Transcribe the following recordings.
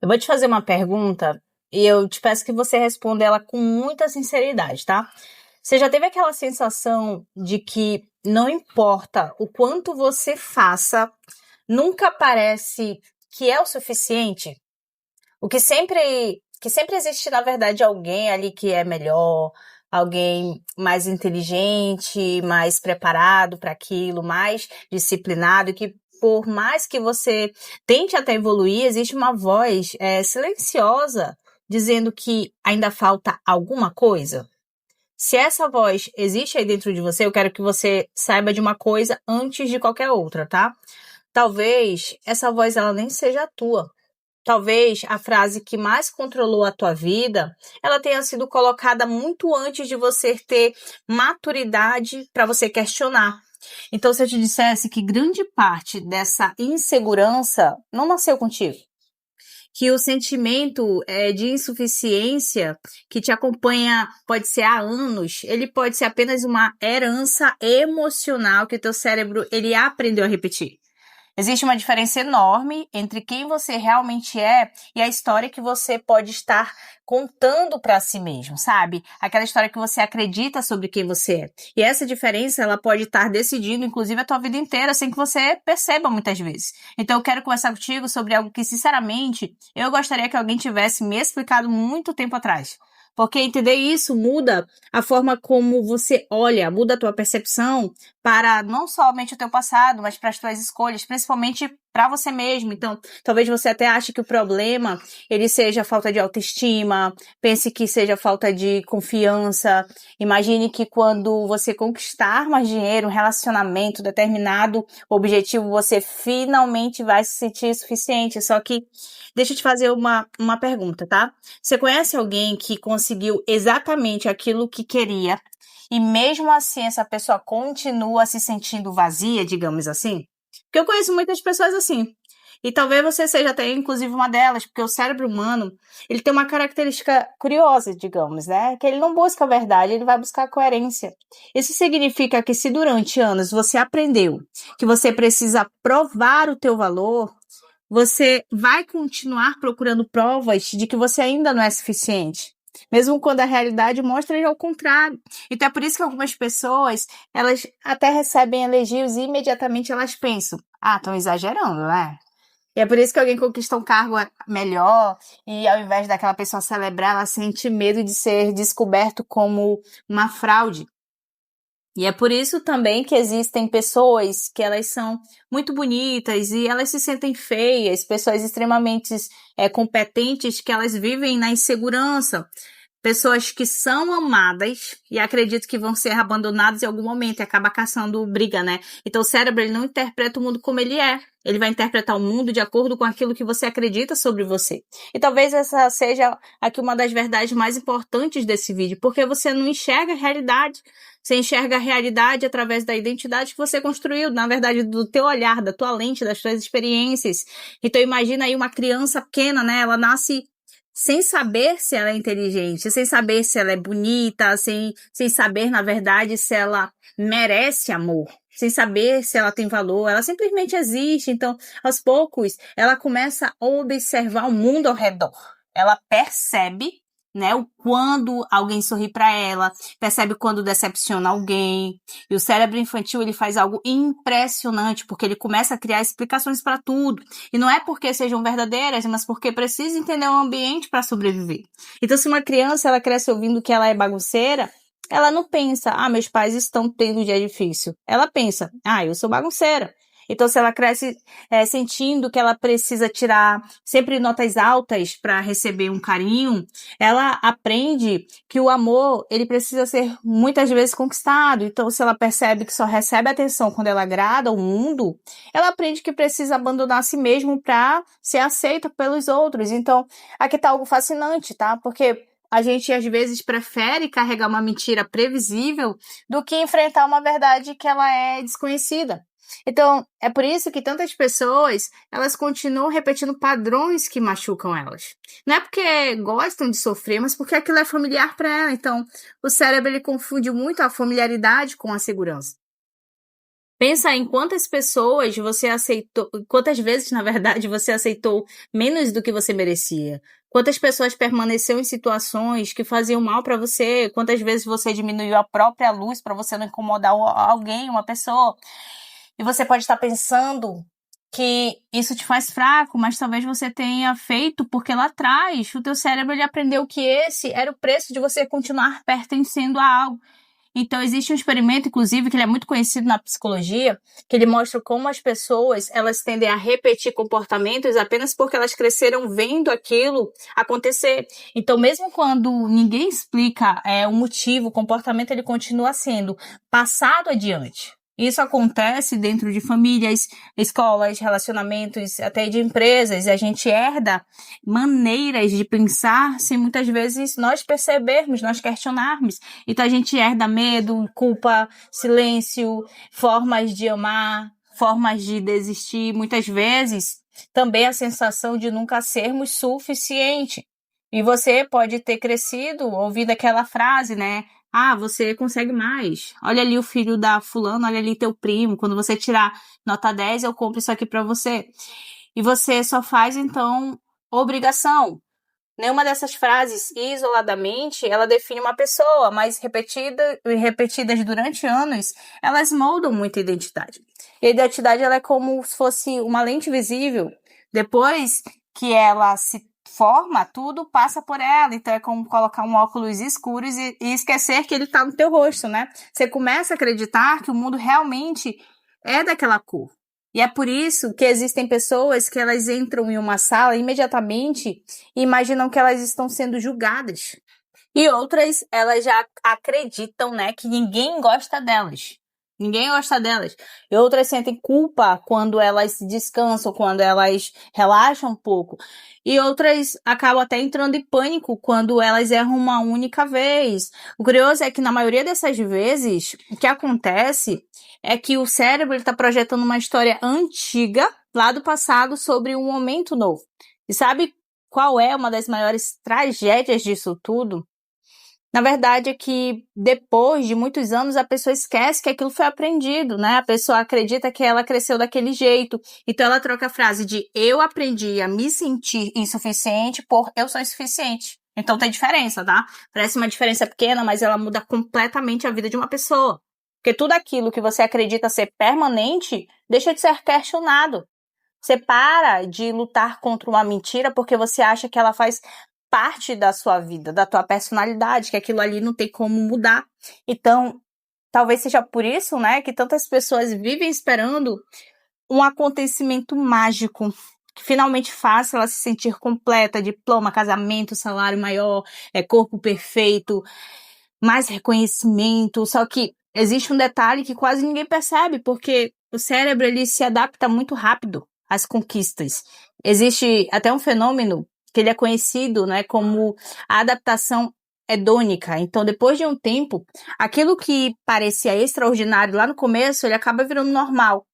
Eu vou te fazer uma pergunta e eu te peço que você responda ela com muita sinceridade, tá? Você já teve aquela sensação de que não importa o quanto você faça, nunca parece que é o suficiente? Que sempre existe, na verdade, alguém ali que é melhor, alguém mais inteligente, mais preparado para aquilo, mais disciplinado, e que por mais que você tente até evoluir, existe uma voz silenciosa dizendo que ainda falta alguma coisa. Se essa voz existe aí dentro de você, eu quero que você saiba de uma coisa antes de qualquer outra, tá? Talvez essa voz ela nem seja a tua. Talvez a frase que mais controlou a tua vida, ela tenha sido colocada muito antes de você ter maturidade para você questionar. Então, se eu te dissesse que grande parte dessa insegurança não nasceu contigo, que o sentimento de insuficiência que te acompanha pode ser há anos, ele pode ser apenas uma herança emocional que o teu cérebro ele aprendeu a repetir. Existe uma diferença enorme entre quem você realmente é e a história que você pode estar contando para si mesmo, sabe? Aquela história que você acredita sobre quem você é. E essa diferença, ela pode estar decidindo, inclusive, a tua vida inteira, sem que você perceba muitas vezes. Então, eu quero conversar contigo sobre algo que, sinceramente, eu gostaria que alguém tivesse me explicado muito tempo atrás. Porque entender isso muda a forma como você olha, muda a tua percepção para não somente o teu passado, mas para as tuas escolhas, principalmente para você mesmo. Então, talvez você até ache que o problema ele seja falta de autoestima, pense que seja falta de confiança. Imagine que quando você conquistar mais dinheiro, um relacionamento, determinado objetivo, você finalmente vai se sentir suficiente. Só que deixa eu te fazer uma pergunta, tá? Você conhece alguém que conseguiu exatamente aquilo que queria e mesmo assim essa pessoa continua se sentindo vazia, digamos assim? Porque eu conheço muitas pessoas assim. E talvez você seja até inclusive uma delas, porque o cérebro humano, ele tem uma característica curiosa, digamos, né? Que ele não busca a verdade, ele vai buscar a coerência. Isso significa que se durante anos você aprendeu que você precisa provar o teu valor, você vai continuar procurando provas de que você ainda não é suficiente. Mesmo quando a realidade mostra ao contrário. Então é por isso que algumas pessoas, elas até recebem elogios e imediatamente elas pensam, estão exagerando, né? E é por isso que alguém conquista um cargo melhor e ao invés daquela pessoa celebrar, ela sente medo de ser descoberto como uma fraude. E é por isso também que existem pessoas que elas são muito bonitas e elas se sentem feias, pessoas extremamente competentes que elas vivem na insegurança. Pessoas que são amadas e acreditam que vão ser abandonadas em algum momento e acaba caçando briga, né? Então o cérebro ele não interpreta o mundo como ele é. Ele vai interpretar o mundo de acordo com aquilo que você acredita sobre você. E talvez essa seja aqui uma das verdades mais importantes desse vídeo, porque você não enxerga a realidade. Você enxerga a realidade através da identidade que você construiu, na verdade, do teu olhar, da tua lente, das tuas experiências. Então imagina aí uma criança pequena, né? Ela nasce sem saber se ela é inteligente, sem saber se ela é bonita, sem saber, na verdade, se ela merece amor, sem saber se ela tem valor, ela simplesmente existe. Então, aos poucos, ela começa a observar o mundo ao redor. Ela percebe, né, o quando alguém sorri para ela, percebe quando decepciona alguém. E o cérebro infantil, ele faz algo impressionante, porque ele começa a criar explicações para tudo. E não é porque sejam verdadeiras, mas porque precisa entender o ambiente para sobreviver. Então, se uma criança ela cresce ouvindo que ela é bagunceira, ela não pensa, meus pais estão tendo um dia difícil. Ela pensa, eu sou bagunceira. Então, se ela cresce sentindo que ela precisa tirar sempre notas altas para receber um carinho, ela aprende que o amor, ele precisa ser muitas vezes conquistado. Então, se ela percebe que só recebe atenção quando ela agrada ao mundo, ela aprende que precisa abandonar a si mesmo para ser aceita pelos outros. Então, aqui tá algo fascinante, tá? Porque a gente, às vezes, prefere carregar uma mentira previsível do que enfrentar uma verdade que ela é desconhecida. Então, é por isso que tantas pessoas, elas continuam repetindo padrões que machucam elas. Não é porque gostam de sofrer, mas porque aquilo é familiar para ela. Então, o cérebro, ele confunde muito a familiaridade com a segurança. Pensa em quantas pessoas você aceitou, quantas vezes, na verdade, você aceitou menos do que você merecia. Quantas pessoas permaneceram em situações que faziam mal para você, quantas vezes você diminuiu a própria luz para você não incomodar alguém, uma pessoa. E você pode estar pensando que isso te faz fraco, mas talvez você tenha feito porque lá atrás o teu cérebro ele aprendeu que esse era o preço de você continuar pertencendo a algo. Então, existe um experimento, inclusive, que ele é muito conhecido na psicologia, que ele mostra como as pessoas, elas tendem a repetir comportamentos apenas porque elas cresceram vendo aquilo acontecer. Então, mesmo quando ninguém explica o motivo, o comportamento, ele continua sendo passado adiante. Isso acontece dentro de famílias, escolas, relacionamentos, até de empresas. A gente herda maneiras de pensar sem muitas vezes nós percebermos, nós questionarmos. Então a gente herda medo, culpa, silêncio, formas de amar, formas de desistir. Muitas vezes também a sensação de nunca sermos suficiente. E você pode ter crescido ouvindo aquela frase, né? Ah, você consegue mais. Olha ali o filho da fulana, olha ali teu primo. Quando você tirar nota 10, eu compro isso aqui pra você. E você só faz, então, obrigação. Nenhuma dessas frases, isoladamente, ela define uma pessoa, mas repetidas durante anos, elas moldam muito a identidade. E a identidade, ela é como se fosse uma lente visível. Depois que ela se forma, tudo passa por ela. Então é como colocar um óculos escuros e esquecer que ele está no teu rosto, né? Você começa a acreditar que o mundo realmente é daquela cor. E é por isso que existem pessoas que elas entram em uma sala imediatamente e imaginam que elas estão sendo julgadas. E outras, elas já acreditam, né, que ninguém gosta delas. Ninguém gosta delas. E outras sentem culpa quando elas descansam, quando elas relaxam um pouco. E outras acabam até entrando em pânico quando elas erram uma única vez. O curioso é que na maioria dessas vezes, o que acontece é que o cérebro está projetando uma história antiga, lá do passado, sobre um momento novo. E sabe qual é uma das maiores tragédias disso tudo? Na verdade, é que depois de muitos anos a pessoa esquece que aquilo foi aprendido, né? A pessoa acredita que ela cresceu daquele jeito. Então ela troca a frase de eu aprendi a me sentir insuficiente por eu sou insuficiente. Então tem diferença, tá? Parece uma diferença pequena, mas ela muda completamente a vida de uma pessoa. Porque tudo aquilo que você acredita ser permanente deixa de ser questionado. Você para de lutar contra uma mentira porque você acha que ela faz parte da sua vida, da tua personalidade, que aquilo ali não tem como mudar. Então, talvez seja por isso, né, que tantas pessoas vivem esperando um acontecimento mágico que finalmente faça ela se sentir completa, diploma, casamento, salário maior, corpo perfeito, mais reconhecimento. Só que existe um detalhe que quase ninguém percebe, porque o cérebro ele se adapta muito rápido às conquistas. Existe até um fenômeno que ele é conhecido, né, como a adaptação hedônica. Então, depois de um tempo, aquilo que parecia extraordinário lá no começo, ele acaba virando normal.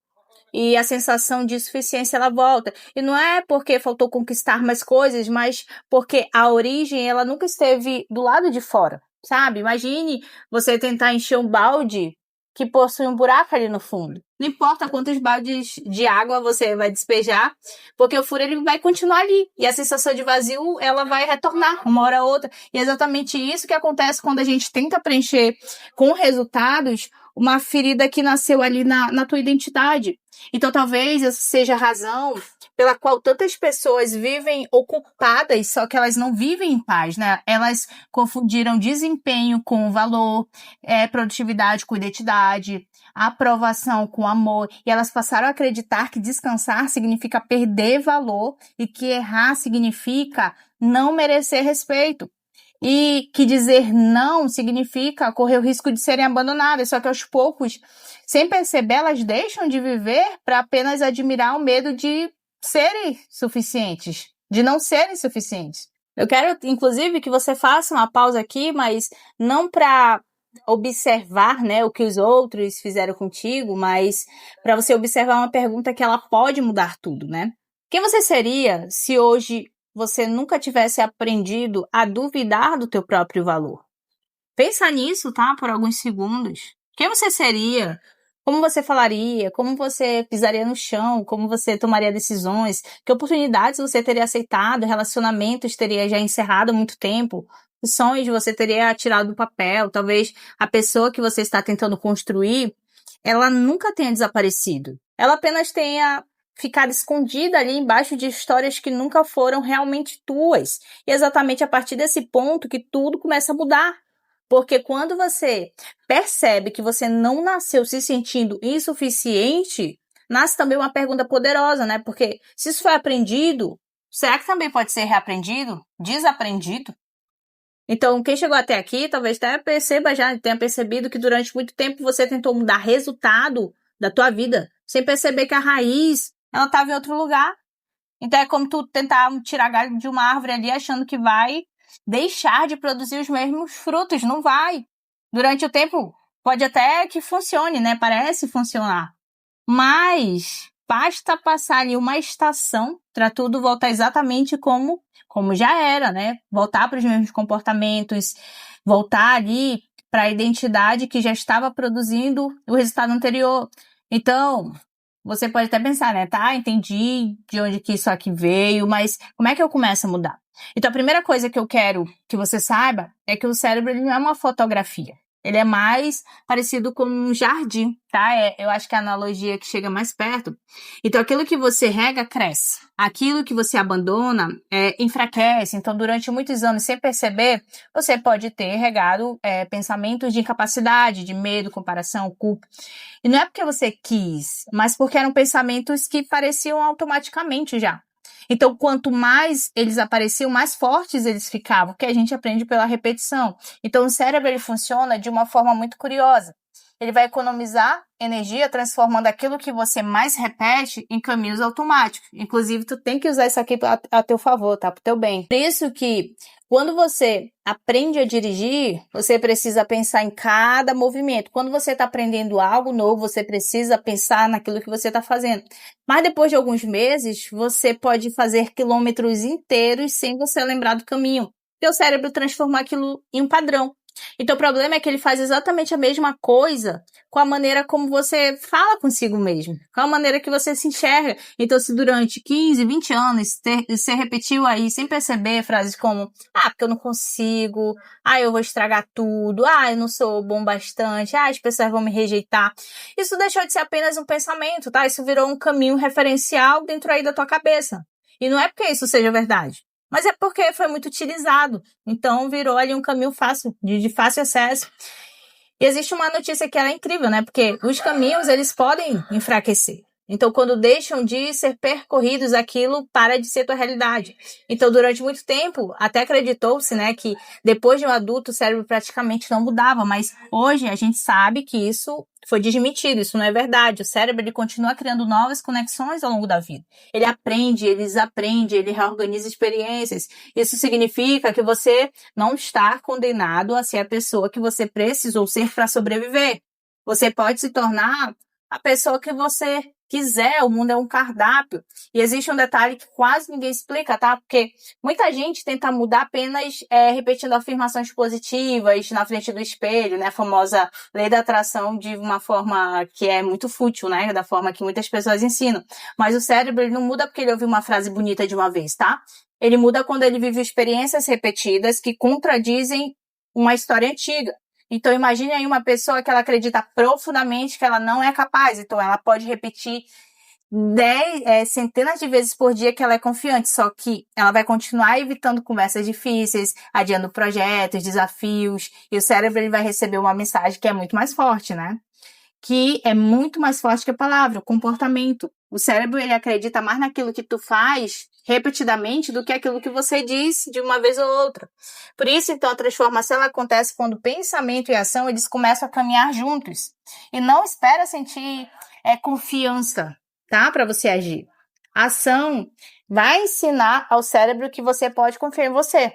E a sensação de insuficiência, ela volta. E não é porque faltou conquistar mais coisas, mas porque a origem, ela nunca esteve do lado de fora, sabe? Imagine você tentar encher um balde que possui um buraco ali no fundo. Não importa quantos baldes de água você vai despejar, porque o furo ele vai continuar ali. E a sensação de vazio, ela vai retornar uma hora ou outra. E é exatamente isso que acontece quando a gente tenta preencher com resultados uma ferida que nasceu ali na tua identidade. Então, talvez essa seja a razão pela qual tantas pessoas vivem ocupadas, só que elas não vivem em paz, né? Elas confundiram desempenho com valor, produtividade com identidade, aprovação com amor, e elas passaram a acreditar que descansar significa perder valor e que errar significa não merecer respeito. E que dizer não significa correr o risco de serem abandonadas, só que aos poucos, sem perceber, elas deixam de viver para apenas admirar o medo de serem suficientes, de não serem suficientes. Eu quero, inclusive, que você faça uma pausa aqui, mas não para observar, né, o que os outros fizeram contigo, mas para você observar uma pergunta que ela pode mudar tudo, né? Quem você seria se hoje você nunca tivesse aprendido a duvidar do teu próprio valor? Pensa nisso, tá? Por alguns segundos. Quem você seria como você falaria, como você pisaria no chão, como você tomaria decisões, que oportunidades você teria aceitado, relacionamentos teria já encerrado há muito tempo, sonhos você teria tirado do papel, talvez a pessoa que você está tentando construir, ela nunca tenha desaparecido. Ela apenas tenha ficado escondida ali embaixo de histórias que nunca foram realmente tuas. E é exatamente a partir desse ponto que tudo começa a mudar. Porque quando você percebe que você não nasceu se sentindo insuficiente, nasce também uma pergunta poderosa, né? Porque se isso foi aprendido, será que também pode ser reaprendido? Desaprendido? Então, quem chegou até aqui, talvez até tenha percebido que durante muito tempo você tentou mudar resultado da tua vida, sem perceber que a raiz, ela estava em outro lugar. Então, é como tu tentar tirar galho de uma árvore ali, achando que vai deixar de produzir os mesmos frutos. Não vai. Durante o tempo, pode até que funcione, né? Parece funcionar. Mas basta passar ali uma estação para tudo voltar exatamente como já era, né? Voltar para os mesmos comportamentos, voltar ali para a identidade que já estava produzindo o resultado anterior. Então, você pode até pensar, né? Tá, entendi de onde que isso aqui veio, mas como é que eu começo a mudar? Então, a primeira coisa que eu quero que você saiba é que o cérebro ele não é uma fotografia. Ele é mais parecido com um jardim, tá? Eu acho que é a analogia que chega mais perto. Então, aquilo que você rega, cresce. Aquilo que você abandona, enfraquece. Então, durante muitos anos, sem perceber, você pode ter regado pensamentos de incapacidade, de medo, comparação, culpa. E não é porque você quis, mas porque eram pensamentos que pareciam automaticamente já. Então, quanto mais eles apareciam, mais fortes eles ficavam, porque a gente aprende pela repetição. Então, o cérebro ele funciona de uma forma muito curiosa. Ele vai economizar energia transformando aquilo que você mais repete em caminhos automáticos. Inclusive, tu tem que usar isso aqui a teu favor, tá? Pro teu bem. Por isso que quando você aprende a dirigir, você precisa pensar em cada movimento. Quando você está aprendendo algo novo, você precisa pensar naquilo que você está fazendo. Mas depois de alguns meses, você pode fazer quilômetros inteiros sem você lembrar do caminho. Teu cérebro transformar aquilo em um padrão. Então, o problema é que ele faz exatamente a mesma coisa com a maneira como você fala consigo mesmo, com a maneira que você se enxerga. Então, se durante 15, 20 anos você repetiu aí sem perceber frases como porque eu não consigo, eu vou estragar tudo, eu não sou bom bastante, as pessoas vão me rejeitar. Isso deixou de ser apenas um pensamento, tá? Isso virou um caminho referencial dentro aí da tua cabeça. E não é porque isso seja verdade, mas é porque foi muito utilizado. Então, virou ali um caminho fácil, de fácil acesso. E existe uma notícia que ela é incrível, né? Porque os caminhos, eles podem enfraquecer. Então, quando deixam de ser percorridos, aquilo para de ser tua realidade. Então, durante muito tempo, até acreditou-se, né, que depois de um adulto, o cérebro praticamente não mudava. Mas hoje, a gente sabe que isso foi desmentido, isso não é verdade. O cérebro, ele continua criando novas conexões ao longo da vida. Ele aprende, ele desaprende, ele reorganiza experiências. Isso significa que você não está condenado a ser a pessoa que você precisou ser para sobreviver. Você pode se tornar a pessoa que você quiser, o mundo é um cardápio. E existe um detalhe que quase ninguém explica, tá? Porque muita gente tenta mudar apenas repetindo afirmações positivas na frente do espelho, né? A famosa lei da atração de uma forma que é muito fútil, né? Da forma que muitas pessoas ensinam. Mas o cérebro ele não muda porque ele ouviu uma frase bonita de uma vez, tá? Ele muda quando ele vive experiências repetidas que contradizem uma história antiga. Então, imagine aí uma pessoa que ela acredita profundamente que ela não é capaz. Então, ela pode repetir centenas de vezes por dia que ela é confiante, só que ela vai continuar evitando conversas difíceis, adiando projetos, desafios, e o cérebro ele vai receber uma mensagem que é muito mais forte, né? Que é muito mais forte que a palavra, o comportamento. O cérebro, ele acredita mais naquilo que tu faz repetidamente do que aquilo que você diz de uma vez ou outra. Por isso, então, a transformação ela acontece quando pensamento e ação, eles começam a caminhar juntos. E não espera sentir confiança, tá? Para você agir. A ação vai ensinar ao cérebro que você pode confiar em você.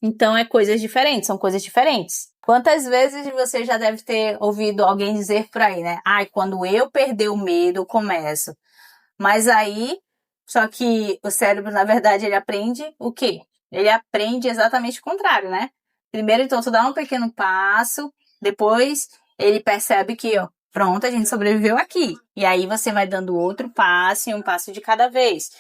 Então, coisas diferentes, são coisas diferentes. Quantas vezes você já deve ter ouvido alguém dizer por aí, né? Quando eu perder o medo, eu começo. Mas aí, só que o cérebro, na verdade, ele aprende o quê? Ele aprende exatamente o contrário, né? Primeiro, então, tu dá um pequeno passo, depois ele percebe que, Pronto, a gente sobreviveu aqui. E aí você vai dando outro passo e um passo de cada vez.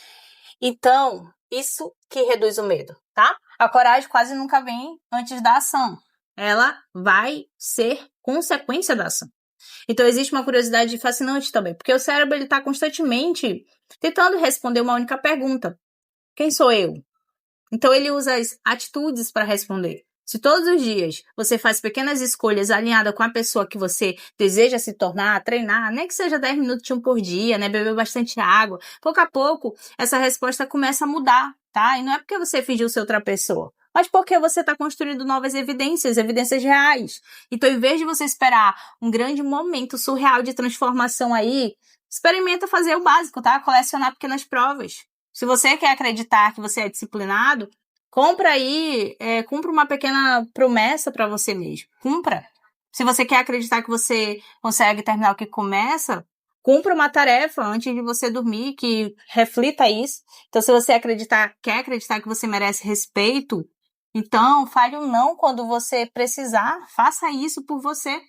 Então, isso que reduz o medo, tá? A coragem quase nunca vem antes da ação. Ela vai ser consequência da ação. Então, existe uma curiosidade fascinante também, porque o cérebro está constantemente tentando responder uma única pergunta. Quem sou eu? Então, ele usa as atitudes para responder. Se todos os dias você faz pequenas escolhas alinhadas com a pessoa que você deseja se tornar, treinar, nem que seja 10 minutos por dia, né? Beber bastante água, pouco a pouco, essa resposta começa a mudar, tá? E não é porque você fingiu ser outra pessoa, mas porque você está construindo novas evidências, evidências reais. Então, em vez de você esperar um grande momento surreal de transformação aí, experimenta fazer o básico, tá? Colecionar pequenas provas. Se você quer acreditar que você é disciplinado, cumpra uma pequena promessa para você mesmo. Cumpra. Se você quer acreditar que você consegue terminar o que começa, cumpra uma tarefa antes de você dormir que reflita isso. Então, se você quer acreditar que você merece respeito, então fale um não quando você precisar. Faça isso por você.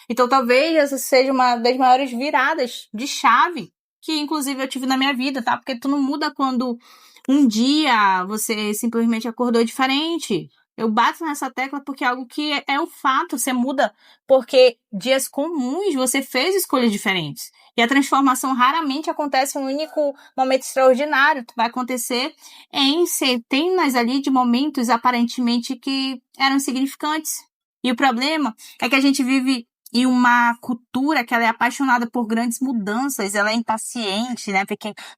Então, talvez essa seja uma das maiores viradas de chave que, inclusive, eu tive na minha vida, tá? Porque tu não muda quando um dia você simplesmente acordou diferente. Eu bato nessa tecla porque é algo que é o fato, você muda porque dias comuns você fez escolhas diferentes. E a transformação raramente acontece em um único momento extraordinário. Vai acontecer em centenas ali de momentos aparentemente que eram insignificantes. E o problema é que a gente vive em uma cultura que ela é apaixonada por grandes mudanças, ela é impaciente, né,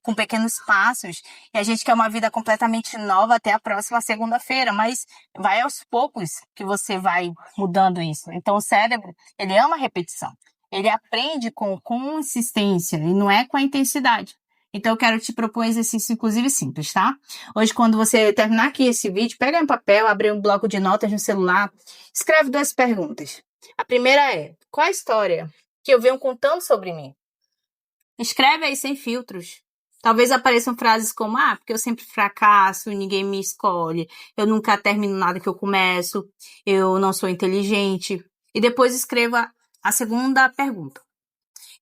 com pequenos passos, e a gente quer uma vida completamente nova até a próxima segunda-feira, mas vai aos poucos que você vai mudando isso. Então o cérebro, ele ama a repetição, ele aprende com consistência e não é com a intensidade. Então eu quero te propor um exercício, inclusive, simples, tá? Hoje, quando você terminar aqui esse vídeo, pega um papel, abre um bloco de notas no celular, escreve 2 perguntas. A primeira é, qual a história que eu venho contando sobre mim? Escreve aí sem filtros. Talvez apareçam frases como, porque eu sempre fracasso, ninguém me escolhe, eu nunca termino nada que eu começo, eu não sou inteligente. E depois escreva a segunda pergunta.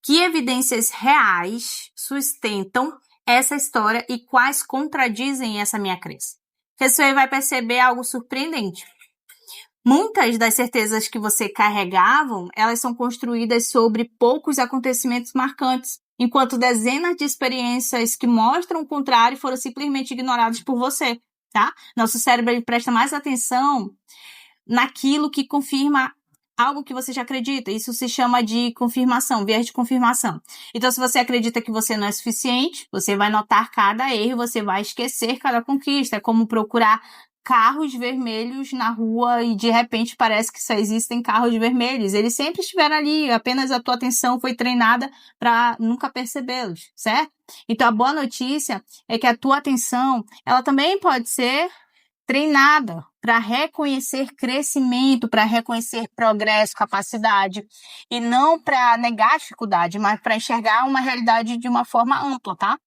Que evidências reais sustentam essa história e quais contradizem essa minha crença? Porque você vai perceber algo surpreendente. Muitas das certezas que você carregavam, elas são construídas sobre poucos acontecimentos marcantes, enquanto dezenas de experiências que mostram o contrário foram simplesmente ignoradas por você, tá? Nosso cérebro ele presta mais atenção naquilo que confirma algo que você já acredita. Isso se chama de confirmação, viés de confirmação. Então, se você acredita que você não é suficiente, você vai notar cada erro, você vai esquecer cada conquista. É como procurar carros vermelhos na rua e de repente parece que só existem carros vermelhos. Eles sempre estiveram ali, apenas a tua atenção foi treinada para nunca percebê-los, certo? Então a boa notícia é que a tua atenção, ela também pode ser treinada para reconhecer crescimento, para reconhecer progresso, capacidade, e não para negar a dificuldade, mas para enxergar uma realidade de uma forma ampla, tá?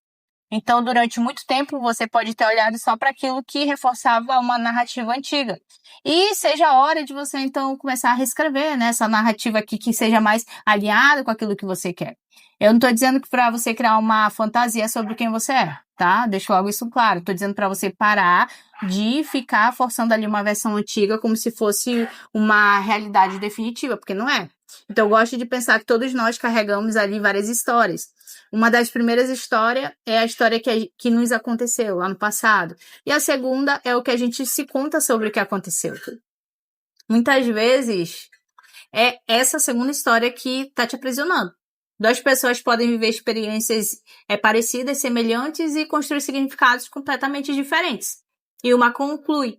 Então, durante muito tempo, você pode ter olhado só para aquilo que reforçava uma narrativa antiga. E seja a hora de você, então, começar a reescrever, né, essa narrativa aqui que seja mais alinhada com aquilo que você quer. Eu não estou dizendo que para você criar uma fantasia sobre quem você é, tá? Deixo logo isso claro. Estou dizendo para você parar de ficar forçando ali uma versão antiga como se fosse uma realidade definitiva, porque não é. Então, eu gosto de pensar que todos nós carregamos ali várias histórias. Uma das primeiras histórias é a história que nos aconteceu lá no passado. E a segunda é o que a gente se conta sobre o que aconteceu. Muitas vezes, é essa segunda história que está te aprisionando. 2 pessoas podem viver experiências parecidas, semelhantes e construir significados completamente diferentes. E uma conclui,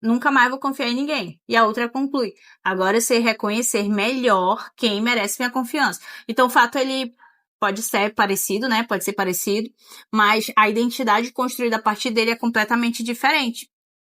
nunca mais vou confiar em ninguém. E a outra conclui, agora eu sei reconhecer melhor quem merece minha confiança. Então o fato ele pode ser parecido, né? Pode ser parecido, mas a identidade construída a partir dele é completamente diferente.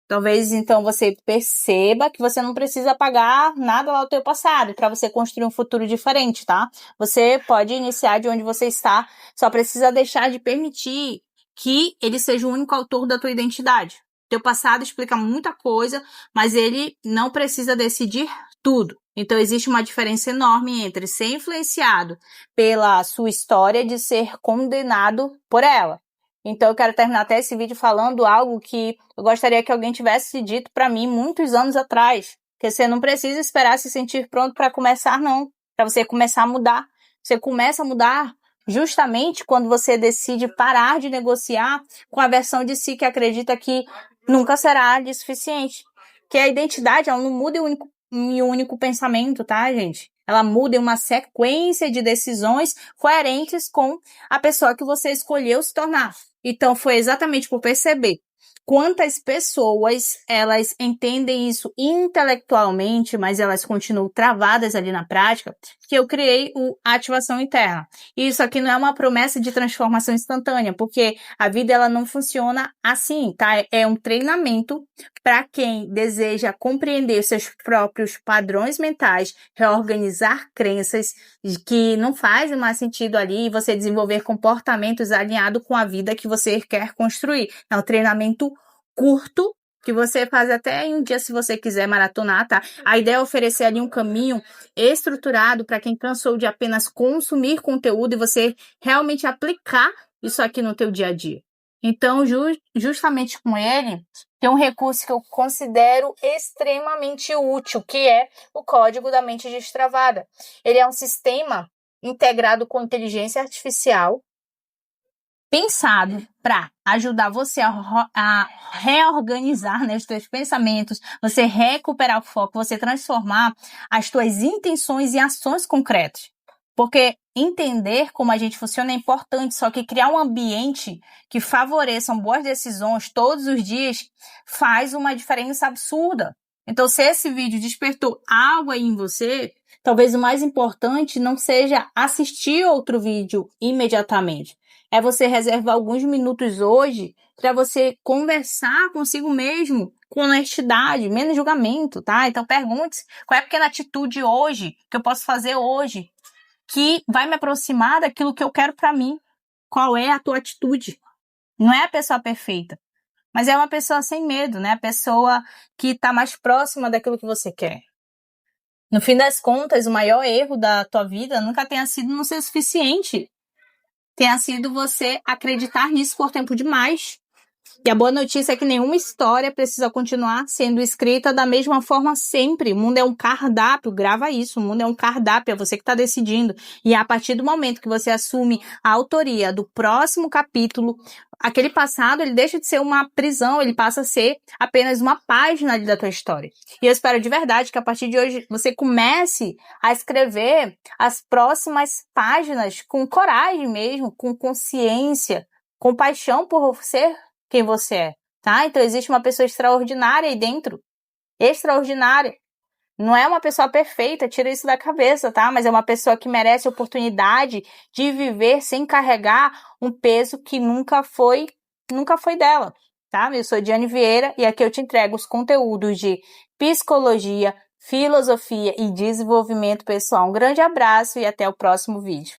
Talvez, então, você perceba que você não precisa apagar nada lá do teu passado para você construir um futuro diferente, tá? Você pode iniciar de onde você está, só precisa deixar de permitir que ele seja o único autor da tua identidade. Teu passado explica muita coisa, mas ele não precisa decidir tudo. Então, existe uma diferença enorme entre ser influenciado pela sua história de ser condenado por ela. Então, eu quero terminar até esse vídeo falando algo que eu gostaria que alguém tivesse dito para mim muitos anos atrás. Que você não precisa esperar se sentir pronto para começar, não. Para você começar a mudar. Você começa a mudar justamente quando você decide parar de negociar com a versão de si que acredita que nunca será de suficiente. Que a identidade, ela não muda em um único pensamento, tá, gente? Ela muda em uma sequência de decisões coerentes com a pessoa que você escolheu se tornar. Então, foi exatamente por perceber quantas pessoas, elas entendem isso intelectualmente, mas elas continuam travadas ali na prática, que eu criei a ativação interna. E isso aqui não é uma promessa de transformação instantânea, porque a vida ela não funciona assim, tá? É um treinamento para quem deseja compreender seus próprios padrões mentais, reorganizar crenças que não fazem mais sentido ali e você desenvolver comportamentos alinhados com a vida que você quer construir. É um treinamento curto, que você faz até em um dia se você quiser maratonar, tá? A ideia é oferecer ali um caminho estruturado para quem cansou de apenas consumir conteúdo e você realmente aplicar isso aqui no teu dia a dia. Então, justamente com ele, tem um recurso que eu considero extremamente útil, que é o Código da Mente Destravada. Ele é um sistema integrado com inteligência artificial, pensado para ajudar você a reorganizar, né, os teus pensamentos, você recuperar o foco, você transformar as tuas intenções em ações concretas. Porque entender como a gente funciona é importante, só que criar um ambiente que favoreça boas decisões todos os dias faz uma diferença absurda. Então, se esse vídeo despertou algo aí em você, talvez o mais importante não seja assistir outro vídeo imediatamente. É você reservar alguns minutos hoje para você conversar consigo mesmo com honestidade, menos julgamento, tá? Então pergunte-se qual é a pequena atitude hoje que eu posso fazer hoje que vai me aproximar daquilo que eu quero para mim. Qual é a tua atitude? Não é a pessoa perfeita, mas é uma pessoa sem medo, né? A pessoa que está mais próxima daquilo que você quer. No fim das contas, o maior erro da tua vida nunca tenha sido não ser suficiente. Tenha sido você acreditar nisso por tempo demais. E a boa notícia é que nenhuma história precisa continuar sendo escrita da mesma forma sempre. O mundo é um cardápio, grava isso, o mundo é um cardápio, é você que está decidindo. E a partir do momento que você assume a autoria do próximo capítulo, aquele passado, ele deixa de ser uma prisão, ele passa a ser apenas uma página ali da tua história. E eu espero de verdade que a partir de hoje você comece a escrever as próximas páginas com coragem mesmo, com consciência, com paixão por ser quem você é, tá? Então existe uma pessoa extraordinária aí dentro, extraordinária. Não é uma pessoa perfeita, tira isso da cabeça, tá? Mas é uma pessoa que merece a oportunidade de viver sem carregar um peso que nunca foi dela, tá? Eu sou Diane Vieira e aqui eu te entrego os conteúdos de psicologia, filosofia e desenvolvimento pessoal. Um grande abraço e até o próximo vídeo.